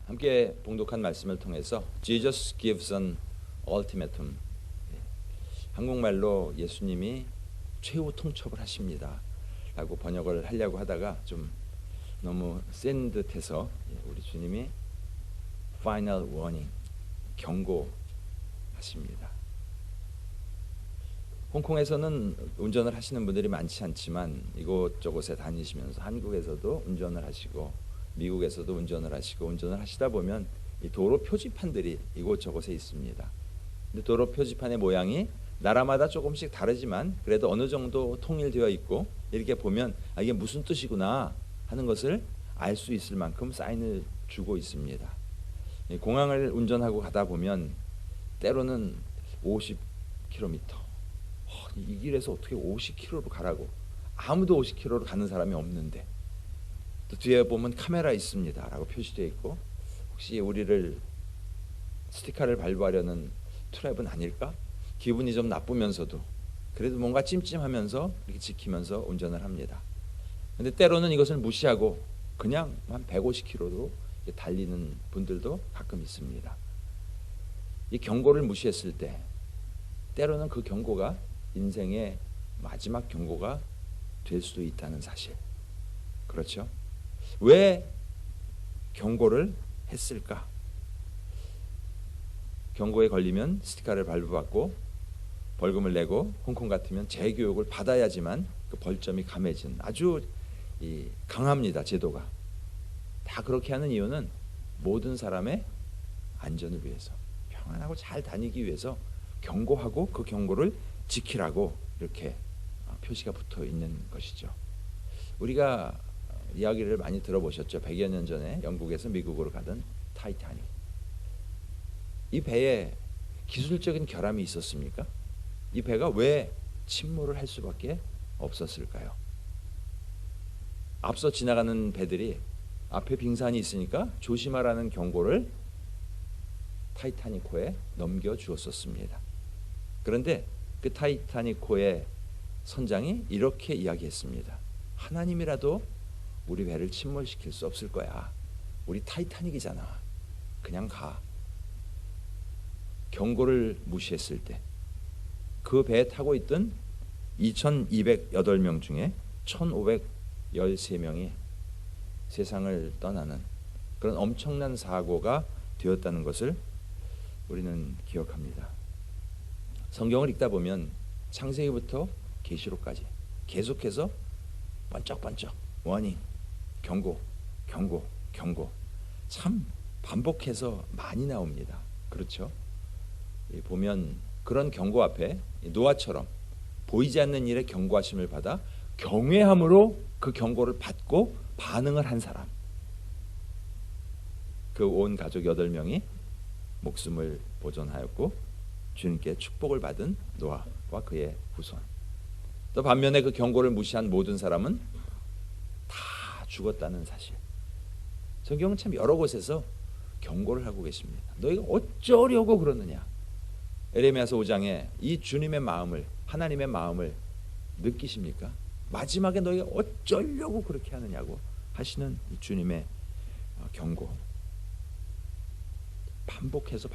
함께 봉독한 말씀을 통해서 Jesus gives an ultimatum, 한국말로 예수님이 최후 통첩을 하십니다 라고 번역을 하려고 하다가 좀 너무 센 듯해서 우리 주님이 final warning, 경고하십니다. 홍콩에서는 운전을 하시는 분들이 많지 않지만 이곳저곳에 다니시면서 한국에서도 운전을 하시고 미국에서도 운전을 하시고 운전을 하시다 보면 이 도로 표지판들이 이곳저곳에 있습니다. 근데 도로 표지판의 모양이 나라마다 조금씩 다르지만 그래도 어느 정도 통일되어 있고 이렇게 보면 이게 무슨 뜻이구나 하는 것을 알 수 있을 만큼 사인을 주고 있습니다. 공항을 운전하고 가다 보면 때로는 50km, 이 길에서 어떻게 50km로 가라고, 아무도 50km로 가는 사람이 없는데, 또 뒤에 보면 카메라 있습니다 라고 표시되어 있고, 혹시 우리를 스티커를 발부하려는 트랩은 아닐까? 기분이 좀 나쁘면서도 그래도 뭔가 찜찜하면서 이렇게 지키면서 운전을 합니다. 근데 때로는 이것을 무시하고 그냥 한 150km로 달리는 분들도 가끔 있습니다. 이 경고를 무시했을 때 때로는 그 경고가 인생의 마지막 경고가 될 수도 있다는 사실. 그렇죠? 왜 경고를 했을까? 경고에 걸리면 스티커를 발부받고 벌금을 내고 홍콩 같으면 재교육을 받아야지만 그 벌점이 감해진 아주 강합니다. 제도가. 다 그렇게 하는 이유는 모든 사람의 안전을 위해서, 평안하고 잘 다니기 위해서 경고하고 그 경고를 지키라고 이렇게 표시가 붙어 있는 것이죠. 우리가 이야기를 많이 들어보셨죠. 100여 년 전에 영국에서 미국으로 가던 타이타닉. 이 배에 기술적인 결함이 있었습니까? 이 배가 왜 침몰을 할 수밖에 없었을까요? 앞서 지나가는 배들이 앞에 빙산이 있으니까 조심하라는 경고를 타이타닉호에 넘겨주었었습니다. 그런데 그 타이타닉호의 선장이 이렇게 이야기했습니다. 하나님이라도 우리 배를 침몰시킬 수 없을 거야. 우리 타이타닉이잖아. 그냥 가. 경고를 무시했을 때 그 배에 타고 있던 2208명 중에 1513명이 세상을 떠나는 그런 엄청난 사고가 되었다는 것을 우리는 기억합니다. 성경을 읽다 보면 창세기부터 계시록까지 계속해서 번쩍번쩍 워닝, 경고, 경고, 경고, 참 반복해서 많이 나옵니다. 그렇죠? 보면 그런 경고 앞에 노아처럼 보이지 않는 일에 경고하심을 받아 경외함으로 그 경고를 받고 반응을 한 사람, 그 온 가족 8명이 목숨을 보존하였고 주님께 축복을 받은 노아와 그의 후손. 또 반면에 그 경고를 무시한 모든 사람은 다 죽었다는 사실. 성경은 참 여러 곳에서 경고를 하고 계십니다. 너희가 어쩌려고 그러느냐. 에레미야서 5장에 이 주님의 마음을, 하나님의 마음을 느끼십니까? 마지막에 너희가 어쩌려고 그렇게 하느냐고 하시는 이 주님의 경고. 반복해서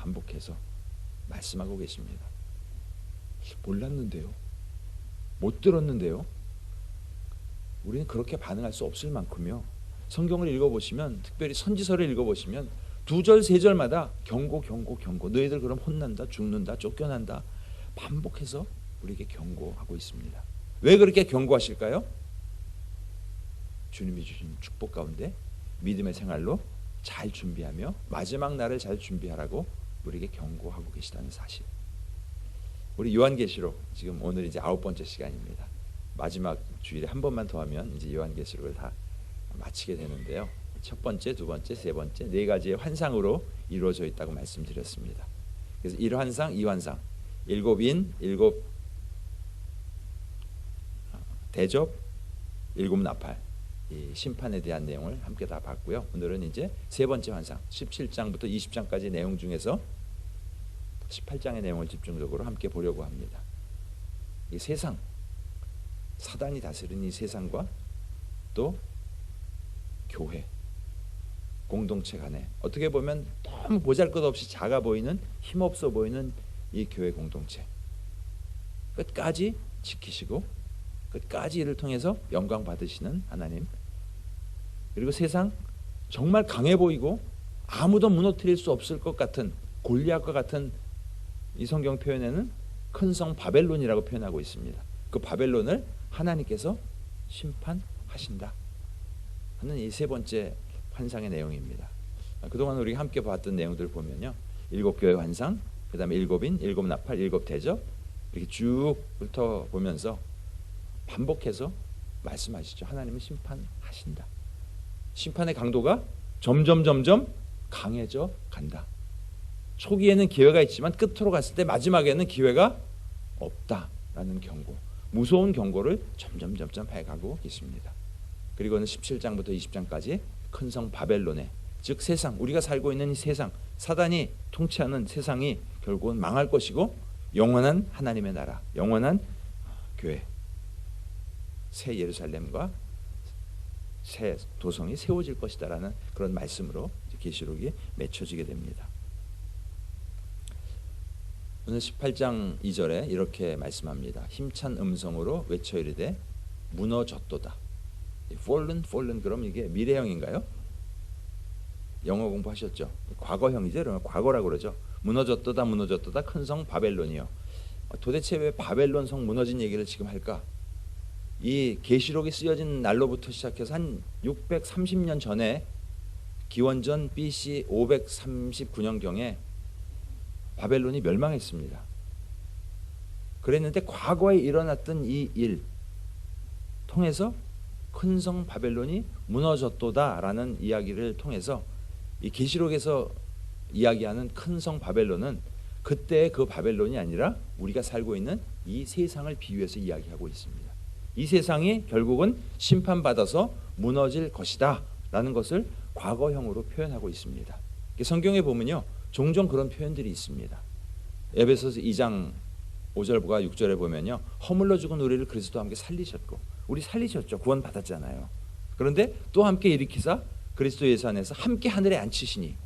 말씀하고 계십니다. 몰랐는데요. 못 들었는데요. 우리는 그렇게 반응할 수 없을 만큼요. 성경을 읽어보시면, 특별히 선지서를 읽어보시면 2절 3절마다 경고, 경고, 경고. 너희들 그럼 혼난다, 죽는다, 쫓겨난다. 반복해서 우리에게 경고하고 있습니다. 왜 그렇게 경고하실까요? 주님이 주신 축복 가운데 믿음의 생활로 잘 준비하며 마지막 날을 잘 준비하라고 우리에게 경고하고 계시다는 사실. 우리 요한계시록, 지금 오늘 이제 9번째 시간입니다. 마지막 주일에 한 번만 더 하면 이제 요한계시록을 다 마치게 되는데요. 첫 번째, 두 번째, 세 번째, 4가지의 환상으로 이루어져 있다고 말씀드렸습니다. 그래서 1환상, 2환상, 7인, 7 대접, 7 나팔, 이 심판에 대한 내용을 함께 다 봤고요. 오늘은 이제 세 번째 환상, 17장부터 20장까지 내용 중에서 18장의 내용을 집중적으로 함께 보려고 합니다. 이 세상, 사단이 다스리는 이 세상과 또 교회, 공동체 간에 어떻게 보면 너무 보잘것없이 작아 보이는 힘없어 보이는 이 교회 공동체 끝까지 지키시고 끝까지 이를 통해서 영광 받으시는 하나님, 그리고 세상 정말 강해 보이고 아무도 무너뜨릴 수 없을 것 같은 골리앗과 같은 이 성경 표현에는 큰 성 바벨론이라고 표현하고 있습니다. 그 바벨론을 하나님께서 심판하신다 하는 이 세 번째 환상의 내용입니다. 그동안 우리가 함께 봤던 내용들을 보면요, 일곱 교회 환상, 그 다음에 일곱인, 일곱 나팔, 일곱 대접 이렇게 쭉 훑어보면서 반복해서 말씀하시죠. 하나님은 심판하신다. 심판의 강도가 점점 강해져 간다. 초기에는 기회가 있지만 끝으로 갔을 때 마지막에는 기회가 없다라는 경고, 무서운 경고를 점점 해가고 있습니다. 그리고는 17장부터 20장까지 큰 성 바벨론의, 즉 세상, 우리가 살고 있는 이 세상, 사단이 통치하는 세상이 결국은 망할 것이고 영원한 하나님의 나라, 영원한 교회, 새 예루살렘과 새 도성이 세워질 것이다라는 그런 말씀으로 계시록이 맺혀지게 됩니다. 오늘 18장 2절에 이렇게 말씀합니다. 힘찬 음성으로 외쳐 이르되 무너졌도다. fallen 그럼 이게 미래형인가요? 영어 공부하셨죠? 과거형이죠. 그러면 과거라고 그러죠. 무너졌도다 큰 성 바벨론이요. 도대체 왜 바벨론 성 무너진 얘기를 지금 할까? 이 계시록이 쓰여진 날로부터 시작해서 한 630년 전에 기원전 BC 539년경에 바벨론이 멸망했습니다. 그랬는데 과거에 일어났던 이 일 통해서 큰 성 바벨론이 무너졌도다라는 이야기를 통해서 이 계시록에서 이야기하는 큰 성 바벨론은 그때의 그 바벨론이 아니라 우리가 살고 있는 이 세상을 비유해서 이야기하고 있습니다. 이 세상이 결국은 심판받아서 무너질 것이다 라는 것을 과거형으로 표현하고 있습니다. 성경에 보면요, 종종 그런 표현들이 있습니다. 에베소서 2장 5절과 6절에 보면요, 허물러 죽은 우리를 그리스도와 함께 살리셨고, 우리 살리셨죠. 구원 받았잖아요. 그런데 또 함께 일으키사 그리스도 예수 안에서 함께 하늘에 앉히시니,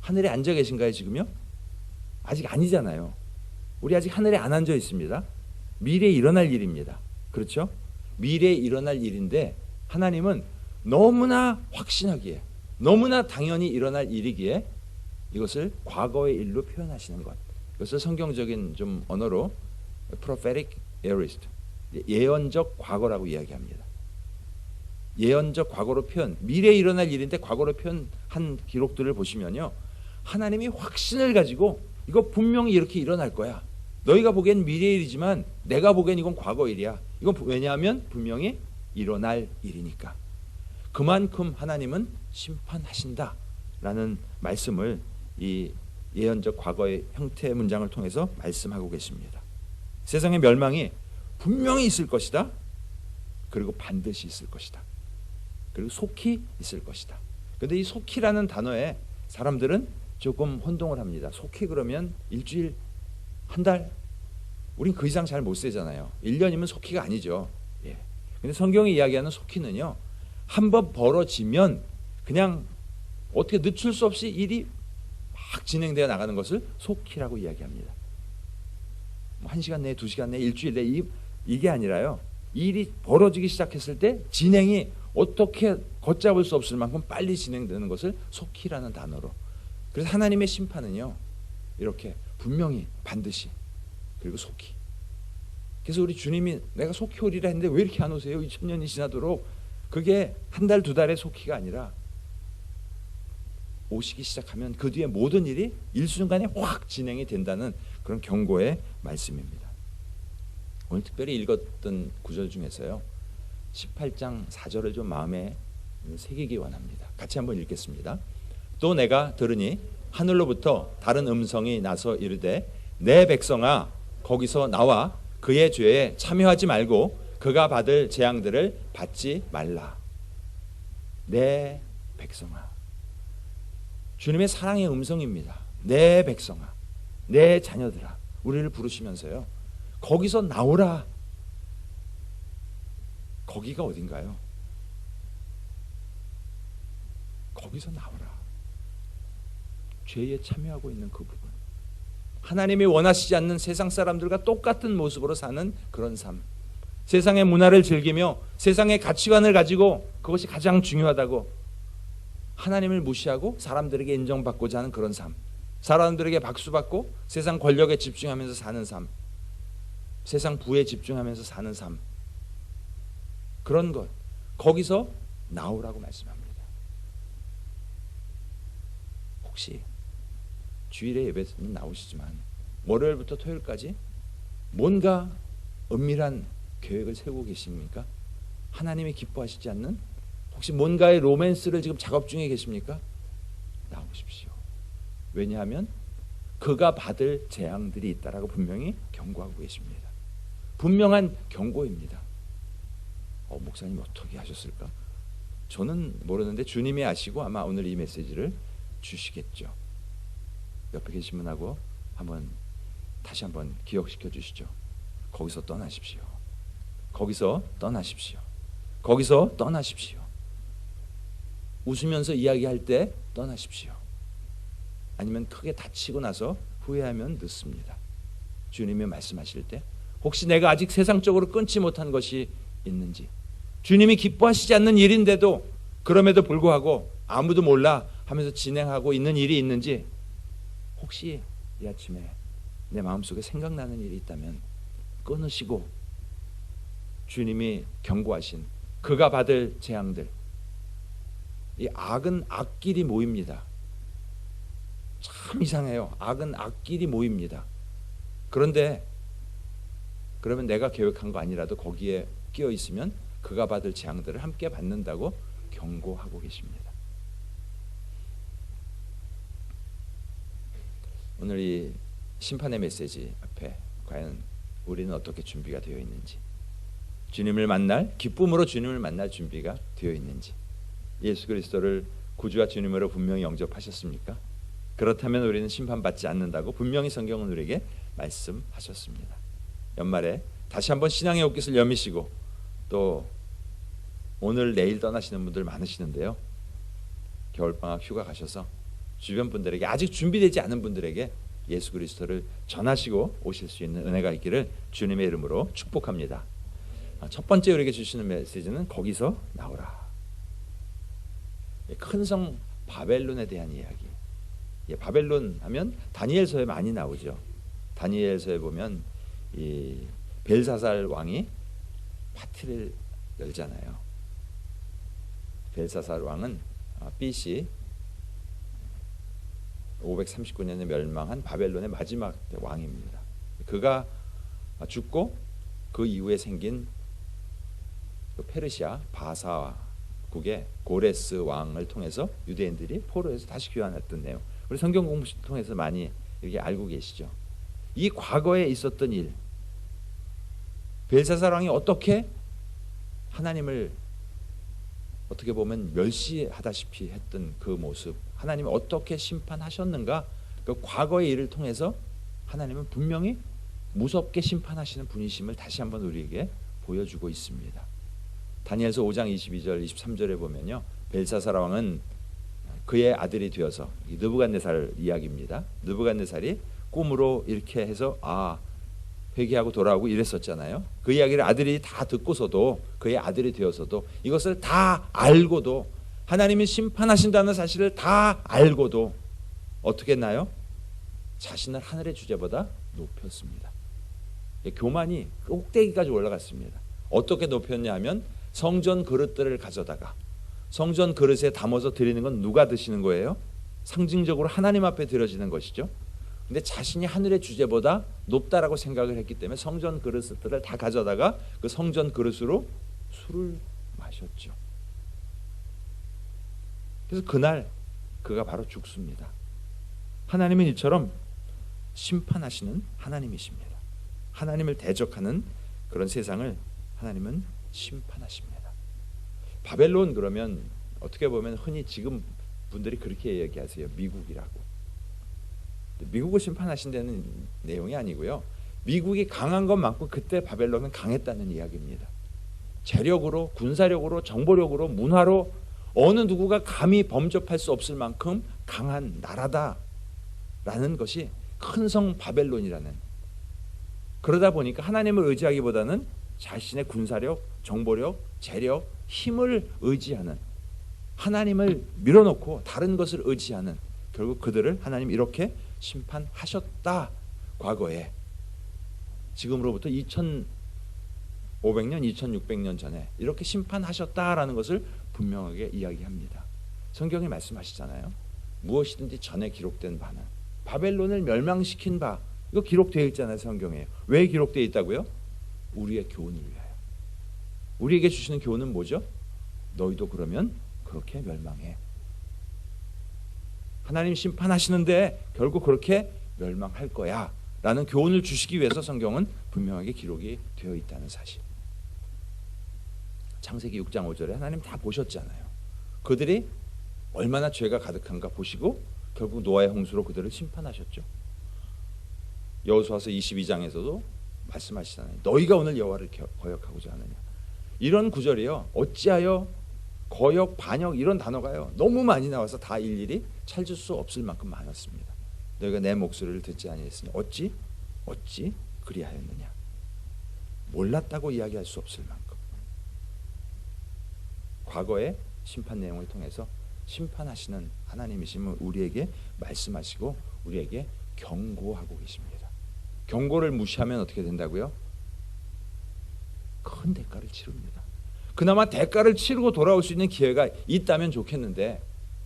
하늘에 앉아 계신가요 지금요? 아직 아니잖아요. 우리 아직 하늘에 안 앉아 있습니다. 미래에 일어날 일입니다. 그렇죠? 미래에 일어날 일인데 하나님은 너무나 확신하기에, 너무나 당연히 일어날 일이기에 이것을 과거의 일로 표현하시는 것, 이것을 성경적인 좀 언어로 prophetic aorist, 예언적 과거라고 이야기합니다. 예언적 과거로 표현, 미래에 일어날 일인데 과거로 표현한 기록들을 보시면요, 하나님이 확신을 가지고 이거 분명히 이렇게 일어날 거야. 너희가 보기엔 미래 일이지만 내가 보기엔 이건 과거 일이야. 이건 왜냐하면 분명히 일어날 일이니까. 그만큼 하나님은 심판하신다라는 말씀을 이 예언적 과거의 형태의 문장을 통해서 말씀하고 계십니다. 세상의 멸망이 분명히 있을 것이다. 그리고 반드시 있을 것이다. 그리고 속히 있을 것이다. 그런데 이 속히라는 단어에 사람들은 조금 혼동을 합니다. 속히 그러면 일주일, 한 달? 우린 그 이상 잘 못 세잖아요. 1년이면 속히가 아니죠. 예. 근데 성경이 이야기하는 속히는요, 한번 벌어지면 그냥 어떻게 늦출 수 없이 일이 막 진행되어 나가는 것을 속히라고 이야기합니다. 1시간 내에, 2시간 내에, 일주일 내에 이게 아니라요, 일이 벌어지기 시작했을 때 진행이 어떻게 걷잡을 수 없을 만큼 빨리 진행되는 것을 속히라는 단어로. 그래서 하나님의 심판은요, 이렇게 분명히 반드시 그리고 속히. 그래서 우리 주님이 내가 속히 오리라 했는데 왜 이렇게 안 오세요? 2000년이 지나도록. 그게 한 달, 두 달의 속히가 아니라 오시기 시작하면 그 뒤에 모든 일이 일순간에 확 진행이 된다는 그런 경고의 말씀입니다. 오늘 특별히 읽었던 구절 중에서요, 18장 4절을 좀 마음에 새기기 원합니다. 같이 한번 읽겠습니다. 또 내가 들으니 하늘로부터 다른 음성이 나서 이르되 내 백성아 거기서 나와 그의 죄에 참여하지 말고 그가 받을 재앙들을 받지 말라. 내 백성아. 주님의 사랑의 음성입니다. 내 백성아, 내 자녀들아, 우리를 부르시면서요, 거기서 나오라. 거기가 어딘가요? 거기서 나오라. 죄에 참여하고 있는 그 부분, 하나님이 원하시지 않는 세상 사람들과 똑같은 모습으로 사는 그런 삶, 세상의 문화를 즐기며 세상의 가치관을 가지고 그것이 가장 중요하다고 하나님을 무시하고 사람들에게 인정받고자 하는 그런 삶, 사람들에게 박수받고 세상 권력에 집중하면서 사는 삶, 세상 부에 집중하면서 사는 삶, 그런 것, 거기서 나오라고 말씀합니다. 혹시 주일에 예배는 나오시지만 월요일부터 토요일까지 뭔가 은밀한 계획을 세우고 계십니까? 하나님이 기뻐하시지 않는 혹시 뭔가의 로맨스를 지금 작업 중에 계십니까? 나오십시오. 왜냐하면 그가 받을 재앙들이 있다라고 분명히 경고하고 계십니다. 분명한 경고입니다. 목사님 어떻게 하셨을까? 저는 모르는데 주님이 아시고 아마 오늘 이 메시지를 주시겠죠. 옆에 계신 분하고 다시 한번 기억시켜 주시죠. 거기서 떠나십시오. 거기서 떠나십시오. 거기서 떠나십시오. 웃으면서 이야기할 때 떠나십시오. 아니면 크게 다치고 나서 후회하면 늦습니다. 주님이 말씀하실 때 혹시 내가 아직 세상적으로 끊지 못한 것이 있는지, 주님이 기뻐하시지 않는 일인데도 그럼에도 불구하고 아무도 몰라 하면서 진행하고 있는 일이 있는지, 혹시 이 아침에 내 마음속에 생각나는 일이 있다면 끊으시고 주님이 경고하신 그가 받을 재앙들, 이 악은 악끼리 모입니다. 참 이상해요. 악은 악끼리 모입니다. 그런데 그러면 내가 계획한 거 아니라도 거기에 끼어 있으면 그가 받을 재앙들을 함께 받는다고 경고하고 계십니다. 오늘 이 심판의 메시지 앞에 과연 우리는 어떻게 준비가 되어 있는지, 주님을 만날 기쁨으로 주님을 만날 준비가 되어 있는지, 예수 그리스도를 구주와 주님으로 분명히 영접하셨습니까? 그렇다면 우리는 심판받지 않는다고 분명히 성경은 우리에게 말씀하셨습니다. 연말에 다시 한번 신앙의 옷깃을 여미시고 또 오늘 내일 떠나시는 분들 많으시는데요, 겨울방학 휴가 가셔서 주변 분들에게, 아직 준비되지 않은 분들에게 예수 그리스도를 전하시고 오실 수 있는 은혜가 있기를 주님의 이름으로 축복합니다. 첫 번째 우리에게 주시는 메시지는 거기서 나오라. 큰 성 바벨론에 대한 이야기. 바벨론 하면 다니엘서에 많이 나오죠. 다니엘서에 보면 이 벨사살 왕이 파티를 열잖아요. 벨사살 왕은 BC 539년에 멸망한 바벨론의 마지막 왕입니다. 그가 죽고 그 이후에 생긴 페르시아 바사국의 고레스 왕을 통해서 유대인들이 포로에서 다시 귀환했던 내용, 우리 성경 공부 통해서 많이 이렇게 알고 계시죠. 이 과거에 있었던 일, 벨사살 왕이 어떻게 하나님을 어떻게 보면 멸시하다시피 했던 그 모습, 하나님이 어떻게 심판하셨는가, 그 과거의 일을 통해서 하나님은 분명히 무섭게 심판하시는 분이심을 다시 한번 우리에게 보여주고 있습니다. 다니엘서 5장 22절 23절에 보면요, 벨사살 왕은 그의 아들이 되어서, 느부갓네살 이야기입니다. 느부갓네살이 꿈으로 이렇게 해서 회개하고 돌아오고 이랬었잖아요. 그 이야기를 아들이 다 듣고서도, 그의 아들이 되어서도, 이것을 다 알고도, 하나님이 심판하신다는 사실을 다 알고도 어떻게 했나요? 자신을 하늘의 주제보다 높였습니다. 교만이 꼭대기까지 올라갔습니다. 어떻게 높였냐 하면 성전 그릇들을 가져다가 성전 그릇에 담아서 드리는 건 누가 드시는 거예요? 상징적으로 하나님 앞에 드려지는 것이죠. 근데 자신이 하늘의 주제보다 높다라고 생각을 했기 때문에 성전 그릇들을 다 가져다가 그 성전 그릇으로 술을 마셨죠. 그래서 그날 그가 바로 죽습니다. 하나님은 이처럼 심판하시는 하나님이십니다. 하나님을 대적하는 그런 세상을 하나님은 심판하십니다. 바벨론, 그러면 어떻게 보면 흔히 지금 분들이 그렇게 얘기하세요. 미국이라고. 미국을 심판하신다는 내용이 아니고요, 미국이 강한 것만큼 그때 바벨론은 강했다는 이야기입니다. 재력으로, 군사력으로, 정보력으로, 문화로 어느 누구가 감히 범접할 수 없을 만큼 강한 나라다, 라는 것이 큰 성 바벨론이라는, 그러다 보니까 하나님을 의지하기보다는 자신의 군사력, 정보력, 재력, 힘을 의지하는, 하나님을 밀어놓고 다른 것을 의지하는, 결국 그들을 하나님 이렇게 심판하셨다. 과거에, 지금으로부터 2500년, 2600년 전에 이렇게 심판하셨다라는 것을 분명하게 이야기합니다. 성경이 말씀하시잖아요. 무엇이든지 전에 기록된 바는, 바벨론을 멸망시킨 바, 이거 기록되어 있잖아요. 성경에. 왜 기록되어 있다고요? 우리의 교훈을 위하여. 우리에게 주시는 교훈은 뭐죠? 너희도 그러면 그렇게 멸망해. 하나님 심판하시는데 결국 그렇게 멸망할 거야 라는 교훈을 주시기 위해서 성경은 분명하게 기록이 되어 있다는 사실. 창세기 6장 5절에 하나님 다 보셨잖아요. 그들이 얼마나 죄가 가득한가 보시고 결국 노아의 홍수로 그들을 심판하셨죠. 여호수아서 22장에서도 말씀하시잖아요. 너희가 오늘 여호와를 거역하고자 하느냐. 이런 구절이요, 어찌하여, 거역, 반역, 이런 단어가요 너무 많이 나와서 다 일일이 찾을 수 없을 만큼 많았습니다. 너희가 내 목소리를 듣지 아니했으니 어찌 그리하였느냐. 몰랐다고 이야기할 수 없을 만큼 과거의 심판 내용을 통해서 심판하시는 하나님이심을 우리에게 말씀하시고 우리에게 경고하고 계십니다. 경고를 무시하면 어떻게 된다고요? 큰 대가를 치릅니다. 그나마 대가를 치르고 돌아올 수 있는 기회가 있다면 좋겠는데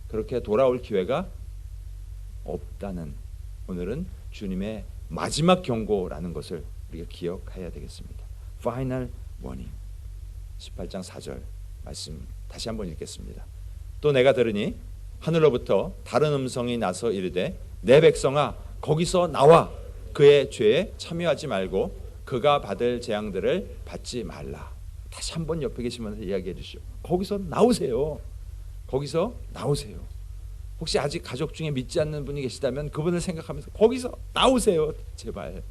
그렇게 돌아올 기회가 없다는, 오늘은 주님의 마지막 경고라는 것을 우리가 기억해야 되겠습니다. Final warning. 18장 4절 말씀 다시 한번 읽겠습니다. 또 내가 들으니 하늘로부터 다른 음성이 나서 이르되 내 백성아 거기서 나와 그의 죄에 참여하지 말고 그가 받을 재앙들을 받지 말라. 다시 한번 옆에 계시면서 이야기해 주시오. 거기서 나오세요. 거기서 나오세요. 혹시 아직 가족 중에 믿지 않는 분이 계시다면 그분을 생각하면서 거기서 나오세요. 제발.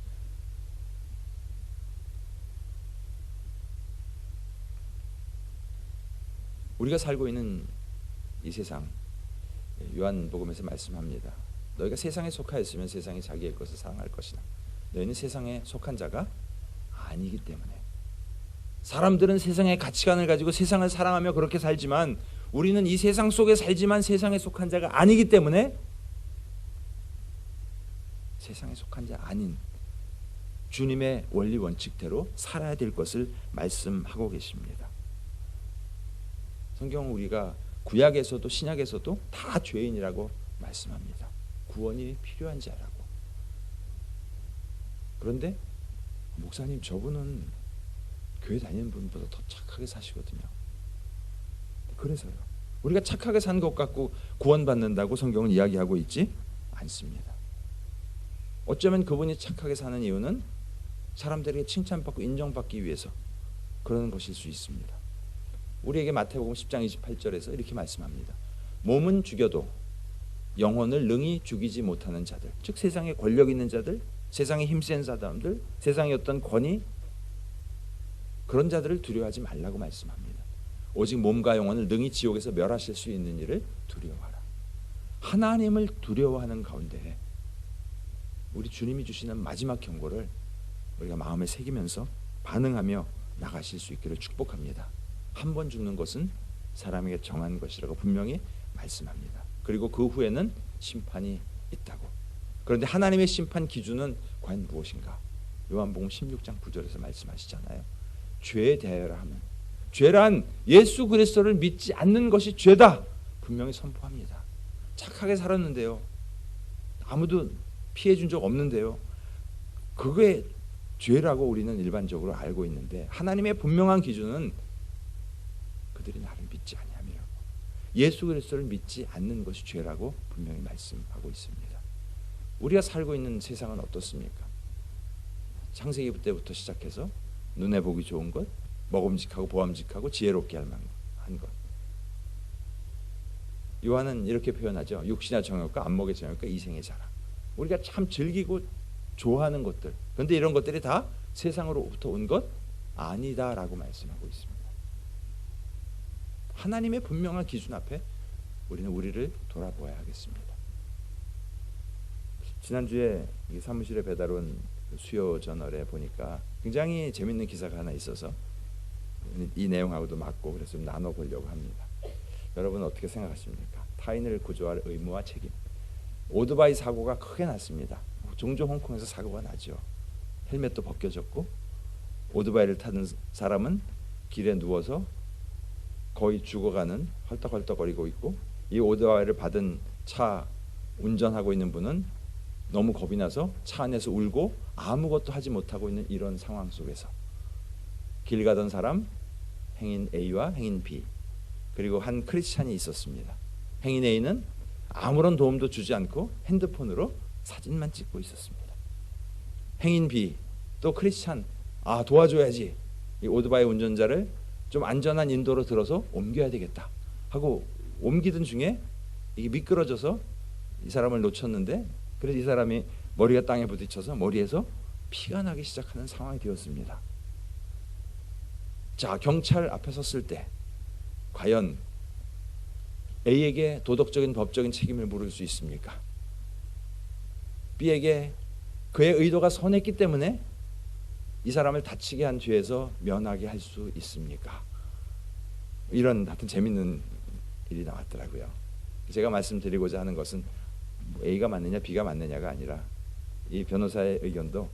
우리가 살고 있는 이 세상, 요한복음에서 말씀합니다. 너희가 세상에 속하였으면 세상이 자기의 것을 사랑할 것이나 너희는 세상에 속한 자가 아니기 때문에. 사람들은 세상의 가치관을 가지고 세상을 사랑하며 그렇게 살지만 우리는 이 세상 속에 살지만 세상에 속한 자가 아니기 때문에 세상에 속한 자 아닌 주님의 원리 원칙대로 살아야 될 것을 말씀하고 계십니다. 성경은 우리가 구약에서도 신약에서도 다 죄인이라고 말씀합니다. 구원이 필요한 자라고. 그런데 목사님 저분은 교회 다니는 분보다 더 착하게 사시거든요. 그래서요. 우리가 착하게 산 것 같고 구원받는다고 성경은 이야기하고 있지 않습니다. 어쩌면 그분이 착하게 사는 이유는 사람들에게 칭찬받고 인정받기 위해서 그러는 것일 수 있습니다. 우리에게 마태복음 10장 28절에서 이렇게 말씀합니다. 몸은 죽여도 영혼을 능히 죽이지 못하는 자들, 즉 세상에 권력 있는 자들, 세상에 힘센 사람들, 세상의 어떤 권위, 그런 자들을 두려워하지 말라고 말씀합니다. 오직 몸과 영혼을 능히 지옥에서 멸하실 수 있는 일을 두려워하라. 하나님을 두려워하는 가운데 우리 주님이 주시는 마지막 경고를 우리가 마음에 새기면서 반응하며 나가실 수 있기를 축복합니다. 한 번 죽는 것은 사람에게 정한 것이라고 분명히 말씀합니다. 그리고 그 후에는 심판이 있다고. 그런데 하나님의 심판 기준은 과연 무엇인가? 요한복음 16장 9절에서 말씀하시잖아요. 죄에 대하여라 하면, 죄란 예수 그리스도를 믿지 않는 것이 죄다 분명히 선포합니다. 착하게 살았는데요, 아무도 피해 준 적 없는데요, 그게 죄라고 우리는 일반적으로 알고 있는데 하나님의 분명한 기준은 그들이 나를 믿지 아니하며 예수 그리스도를 믿지 않는 것이 죄라고 분명히 말씀하고 있습니다. 우리가 살고 있는 세상은 어떻습니까? 창세기 때부터 시작해서 눈에 보기 좋은 것, 먹음직하고 보암직하고 지혜롭게 할 만한 것. 요한은 이렇게 표현하죠. 육신의 정욕과 안목의 정욕과 이생의 자랑. 우리가 참 즐기고 좋아하는 것들, 그런데 이런 것들이 다 세상으로부터 온 것 아니다라고 말씀하고 있습니다. 하나님의 분명한 기준 앞에 우리는 우리를 돌아보아야 하겠습니다. 지난주에 이 사무실에 배달 온 수요 저널에 보니까 굉장히 재밌는 기사가 하나 있어서 이 내용하고도 맞고 그래서 좀 나눠보려고 합니다. 여러분 어떻게 생각하십니까? 타인을 구조할 의무와 책임. 오토바이 사고가 크게 났습니다. 종종 홍콩에서 사고가 나죠. 헬멧도 벗겨졌고 오토바이를 타는 사람은 길에 누워서 거의 죽어가는 헐떡헐떡거리고 있고, 이 오토바이를 받은 차 운전하고 있는 분은 너무 겁이 나서 차 안에서 울고 아무것도 하지 못하고 있는 이런 상황 속에서 길 가던 사람 행인 A와 행인 B, 그리고 한 크리스찬이 있었습니다. 행인 A는 아무런 도움도 주지 않고 핸드폰으로 사진만 찍고 있었습니다. 행인 B 또 크리스찬, 도와줘야지, 이 오토바이 운전자를 좀 안전한 인도로 들어서 옮겨야 되겠다 하고 옮기던 중에 이게 미끄러져서 이 사람을 놓쳤는데, 그래서 이 사람이 머리가 땅에 부딪혀서 머리에서 피가 나기 시작하는 상황이 되었습니다. 자, 경찰 앞에 섰을 때 과연 A에게 도덕적인 법적인 책임을 물을 수 있습니까? B에게 그의 의도가 선했기 때문에 이 사람을 다치게 한 죄에서 면하게 할 수 있습니까? 이런 하여튼 재밌는 일이 나왔더라고요. 제가 말씀드리고자 하는 것은 A가 맞느냐 B가 맞느냐가 아니라, 이 변호사의 의견도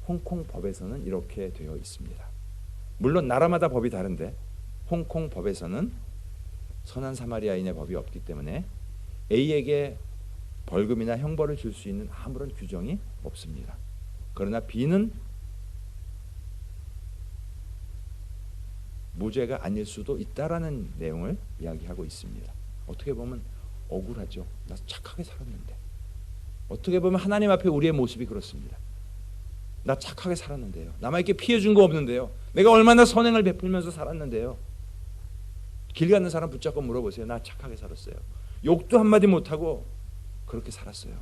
홍콩 법에서는 이렇게 되어 있습니다. 물론 나라마다 법이 다른데 홍콩 법에서는 선한 사마리아인의 법이 없기 때문에 A에게 벌금이나 형벌을 줄 수 있는 아무런 규정이 없습니다. 그러나 B는 무죄가 아닐 수도 있다라는 내용을 이야기하고 있습니다. 어떻게 보면 억울하죠. 나 착하게 살았는데. 어떻게 보면 하나님 앞에 우리의 모습이 그렇습니다. 나 착하게 살았는데요. 남에게 피해 준 거 없는데요. 내가 얼마나 선행을 베풀면서 살았는데요. 길 가는 사람 붙잡고 물어보세요. 나 착하게 살았어요. 욕도 한마디 못하고 그렇게 살았어요.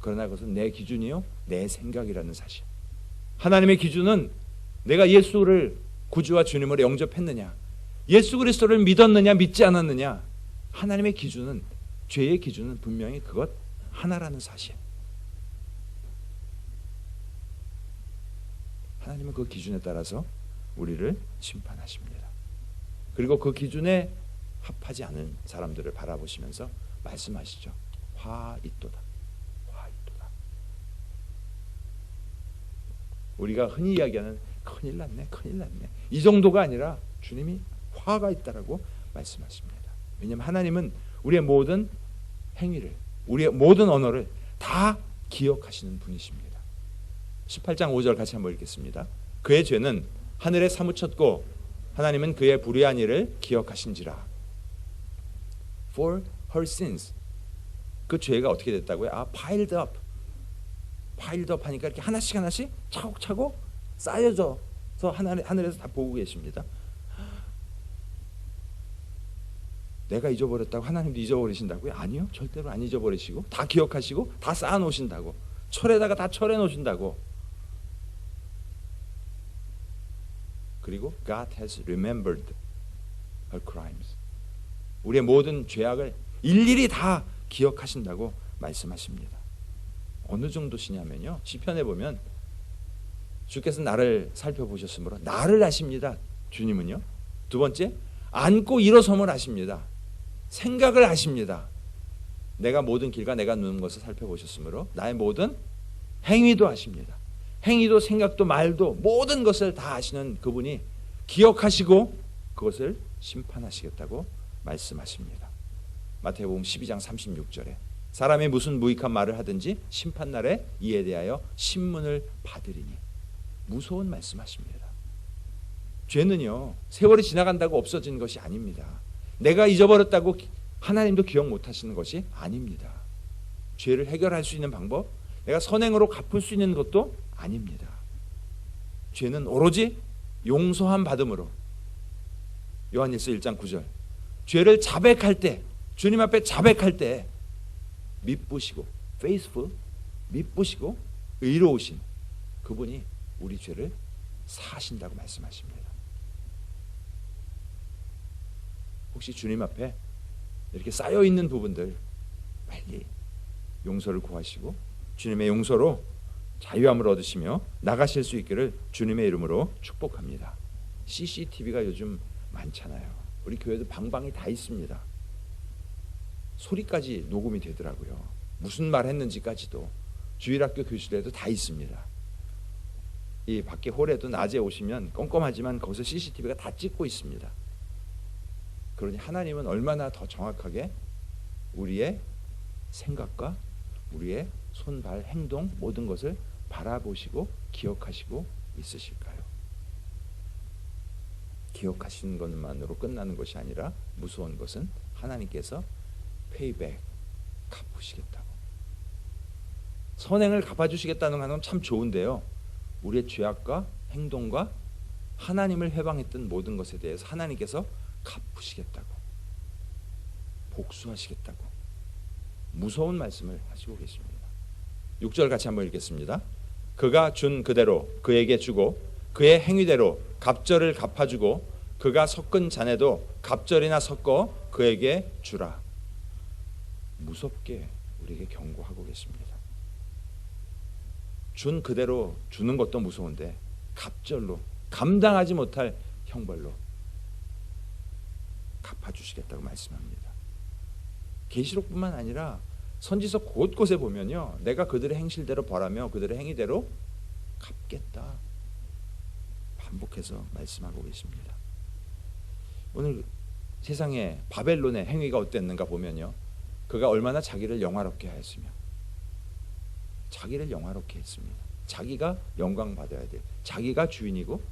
그러나 그것은 내 기준이요, 내 생각이라는 사실. 하나님의 기준은 내가 예수를 구주와 주님으로 영접했느냐, 예수 그리스도를 믿었느냐 믿지 않았느냐, 하나님의 기준은, 죄의 기준은 분명히 그것 하나라는 사실. 하나님은 그 기준에 따라서 우리를 심판하십니다. 그리고 그 기준에 합하지 않은 사람들을 바라보시면서 말씀하시죠. 화 있도다, 화 있도다. 우리가 흔히 이야기하는 큰일 났네, 큰일 났네, 이 정도가 아니라 주님이 화가 있다라고 말씀하십니다. 왜냐하면 하나님은 우리의 모든 행위를, 우리의 모든 언어를 다 기억하시는 분이십니다. 18장 5절 같이 한번 읽겠습니다. 그의 죄는 하늘에 사무쳤고 하나님은 그의 불의한 일을 기억하신지라. For her sins. 그 죄가 어떻게 됐다고요? piled up. piled up 하니까 이렇게 하나씩 하나씩 차곡차곡 쌓여져서 하늘에서 다 보고 계십니다. 내가 잊어버렸다고 하나님도 잊어버리신다고요? 아니요, 절대로 안 잊어버리시고 다 기억하시고 다 쌓아놓으신다고, 철에다가 다 철해 놓으신다고. 그리고 God has remembered her crimes. 우리의 모든 죄악을 일일이 다 기억하신다고 말씀하십니다. 어느 정도시냐면요, 시편에 보면 주께서 나를 살펴보셨으므로 나를 아십니다. 주님은요. 두 번째, 앉고 일어섬을 아십니다. 생각을 아십니다. 내가 모든 길과 내가 누는 것을 살펴보셨으므로 나의 모든 행위도 아십니다. 행위도 생각도 말도 모든 것을 다 아시는 그분이 기억하시고 그것을 심판하시겠다고 말씀하십니다. 마태복음 12장 36절에 사람이 무슨 무익한 말을 하든지 심판날에 이에 대하여 신문을 받으리니. 무서운 말씀하십니다. 죄는요, 세월이 지나간다고 없어지는 것이 아닙니다. 내가 잊어버렸다고 하나님도 기억 못하시는 것이 아닙니다. 죄를 해결할 수 있는 방법, 내가 선행으로 갚을 수 있는 것도 아닙니다. 죄는 오로지 용서함 받음으로. 요한일서 1장 9절. 죄를 자백할 때, 주님 앞에 자백할 때 미쁘시고 faithful, 미쁘시고 의로우신 그분이 우리 죄를 사하신다고 말씀하십니다. 혹시 주님 앞에 이렇게 쌓여있는 부분들 빨리 용서를 구하시고 주님의 용서로 자유함을 얻으시며 나가실 수 있기를 주님의 이름으로 축복합니다. CCTV가 요즘 많잖아요. 우리 교회도 방방이 다 있습니다. 소리까지 녹음이 되더라고요. 무슨 말 했는지까지도 주일학교 교실에도 다 있습니다. 이 밖에 홀에도 낮에 오시면 껌껌하지만 거기서 CCTV가 다 찍고 있습니다. 그러니 하나님은 얼마나 더 정확하게 우리의 생각과 우리의 손, 발, 행동 모든 것을 바라보시고 기억하시고 있으실까요? 기억하시는 것만으로 끝나는 것이 아니라 무서운 것은 하나님께서 페이백 갚으시겠다고, 선행을 갚아주시겠다는 건 참 좋은데요, 우리의 죄악과 행동과 하나님을 해방했던 모든 것에 대해서 하나님께서 갚으시겠다고, 복수하시겠다고 무서운 말씀을 하시고 계십니다. 6절 같이 한번 읽겠습니다. 그가 준 그대로 그에게 주고 그의 행위대로 갑절을 갚아주고 그가 섞은 잔에도 갑절이나 섞어 그에게 주라. 무섭게 우리에게 경고하고 계십니다. 준 그대로 주는 것도 무서운데 갑절로, 감당하지 못할 형벌로 갚아주시겠다고 말씀합니다. 계시록뿐만 아니라 선지서 곳곳에 보면요, 내가 그들의 행실대로 벌하며 그들의 행위대로 갚겠다 반복해서 말씀하고 계십니다. 오늘 세상에 바벨론의 행위가 어땠는가 보면요, 그가 얼마나 자기를 영화롭게 하였으며 자기를 영화롭게 했습니다. 자기가 영광 받아야 돼, 자기가 주인이고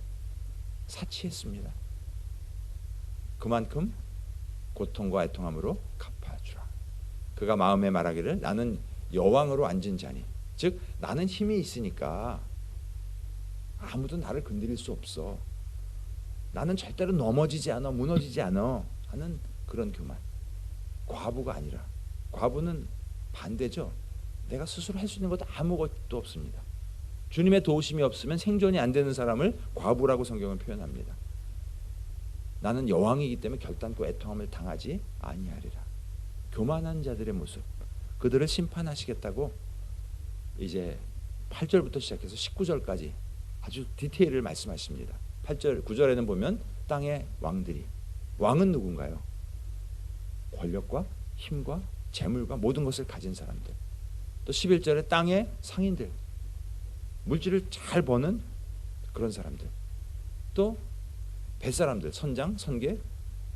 사치했습니다. 그만큼 고통과 애통함으로 갚아주라. 그가 마음에 말하기를 나는 여왕으로 앉은 자니, 즉 나는 힘이 있으니까 아무도 나를 건드릴 수 없어, 나는 절대로 넘어지지 않아, 무너지지 않아 하는 그런 교만. 과부가 아니라, 과부는 반대죠. 내가 스스로 할 수 있는 것도 아무것도 없습니다. 주님의 도우심이 없으면 생존이 안 되는 사람을 과부라고 성경은 표현합니다. 나는 여왕이기 때문에 결단코 애통함을 당하지 아니하리라. 교만한 자들의 모습, 그들을 심판하시겠다고 이제 8절부터 시작해서 19절까지 아주 디테일을 말씀하십니다. 8절, 9절에는 보면 땅의 왕들이, 왕은 누군가요? 권력과 힘과 재물과 모든 것을 가진 사람들. 또 11절에 땅의 상인들, 물질을 잘 버는 그런 사람들. 또 뱃사람들, 선장, 선계,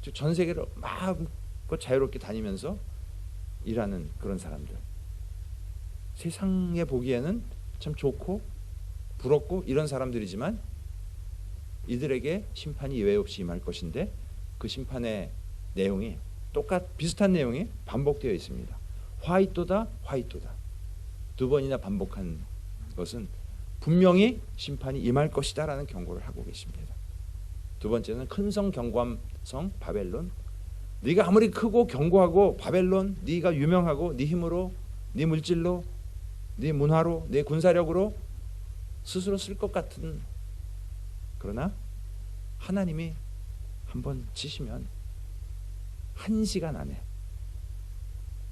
즉 전 세계를 마음껏 자유롭게 다니면서 일하는 그런 사람들. 세상에 보기에는 참 좋고 부럽고 이런 사람들이지만 이들에게 심판이 예외 없이 임할 것인데, 그 심판의 내용이 비슷한 내용이 반복되어 있습니다. 화이토다, 화이토다. 두 번이나 반복한 것은 분명히 심판이 임할 것이다 라는 경고를 하고 계십니다. 두 번째는 큰성 견고함성 바벨론. 네가 아무리 크고 견고하고 바벨론, 네가 유명하고 네 힘으로, 네 물질로, 네 문화로, 네 군사력으로 스스로 쓸 것 같은, 그러나 하나님이 한번 치시면 1시간 안에,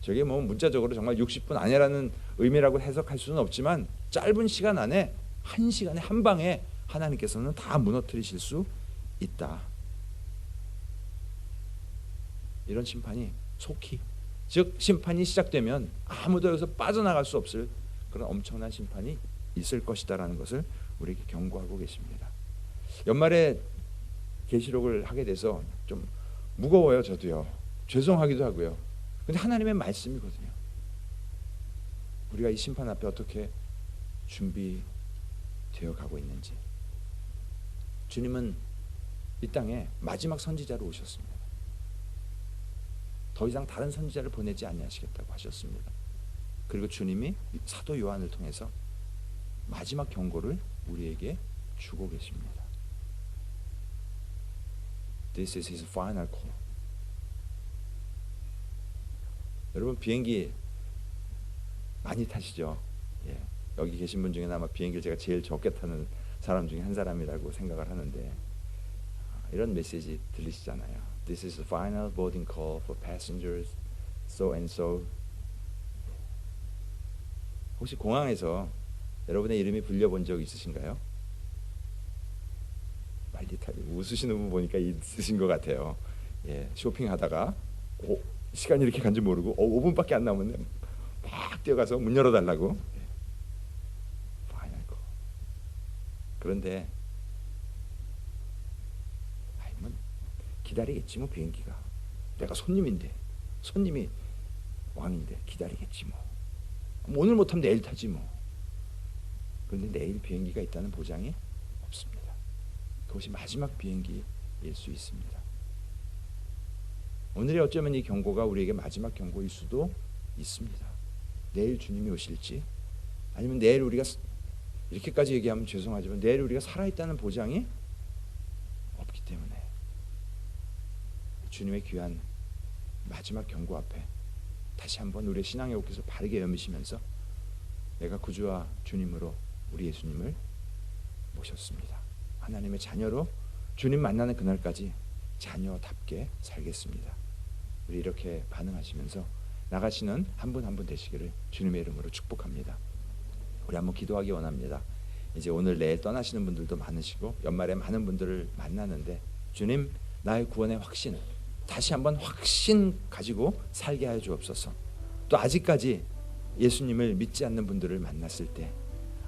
저게 뭐 문자적으로 정말 60분 안에라는 의미라고 해석할 수는 없지만 짧은 시간 안에, 1시간에 한 방에 하나님께서는 다 무너뜨리실 수 있다. 이런 심판이 속히, 즉 심판이 시작되면 아무도 여기서 빠져나갈 수 없을 그런 엄청난 심판이 있을 것이다라는 것을 우리에게 경고하고 계십니다. 연말에 계시록을 하게 돼서 좀 무거워요. 저도요. 죄송하기도 하고요. 근데 하나님의 말씀이거든요. 우리가 이 심판 앞에 어떻게 준비되어 가고 있는지. 주님은 이 땅에 마지막 선지자로 오셨습니다. 더 이상 다른 선지자를 보내지 아니하시겠다고 하셨습니다. 그리고 주님이 사도 요한을 통해서 마지막 경고를 우리에게 주고 계십니다. This is his final call. 여러분 비행기 많이 타시죠? 예. 여기 계신 분 중에는 아마 비행기를 제가 제일 적게 타는 사람 중에 한 사람이라고 생각을 하는데, 이런 메시지 들리시잖아요. This is the final boarding call for passengers so and so. 혹시 공항에서 여러분의 이름이 불려본 적 있으신가요? 말리타리 웃으시는 분 보니까 있으신 것 같아요. 예, 쇼핑하다가 시간이 이렇게 간지 모르고 5분밖에 안 남았네. 막 뛰어가서 문 열어달라고. 아이고. 그런데 뭐 기다리겠지 뭐. 비행기가 내가 손님이 왕인데 기다리겠지 뭐. 오늘 못하면 내일 타지 뭐. 그런데 내일 비행기가 있다는 보장이 없습니다. 그것이 마지막 비행기일 수 있습니다. 오늘이 어쩌면 이 경고가 우리에게 마지막 경고일 수도 있습니다. 내일 주님이 오실지, 아니면 내일 우리가, 이렇게까지 얘기하면 죄송하지만 내일 우리가 살아있다는 보장이 없기 때문에 주님의 귀한 마지막 경고 앞에 다시 한번 우리의 신앙의 옷깃을 바르게 여미시면서 내가 구주와 주님으로 우리 예수님을 모셨습니다. 하나님의 자녀로 주님 만나는 그날까지 자녀답게 살겠습니다. 우리 이렇게 반응하시면서 나가시는 한 분 한 분 되시기를 주님의 이름으로 축복합니다. 우리 한번 기도하기 원합니다. 이제 오늘 내일 떠나시는 분들도 많으시고 연말에 많은 분들을 만나는데, 주님, 나의 구원의 확신, 다시 한번 확신 가지고 살게 하여 주옵소서. 또 아직까지 예수님을 믿지 않는 분들을 만났을 때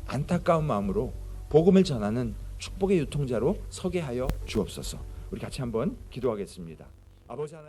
안타까운 마음으로 복음을 전하는 축복의 유통자로 서게 하여 주옵소서. 우리 같이 한번 기도하겠습니다. 아버지 하나님,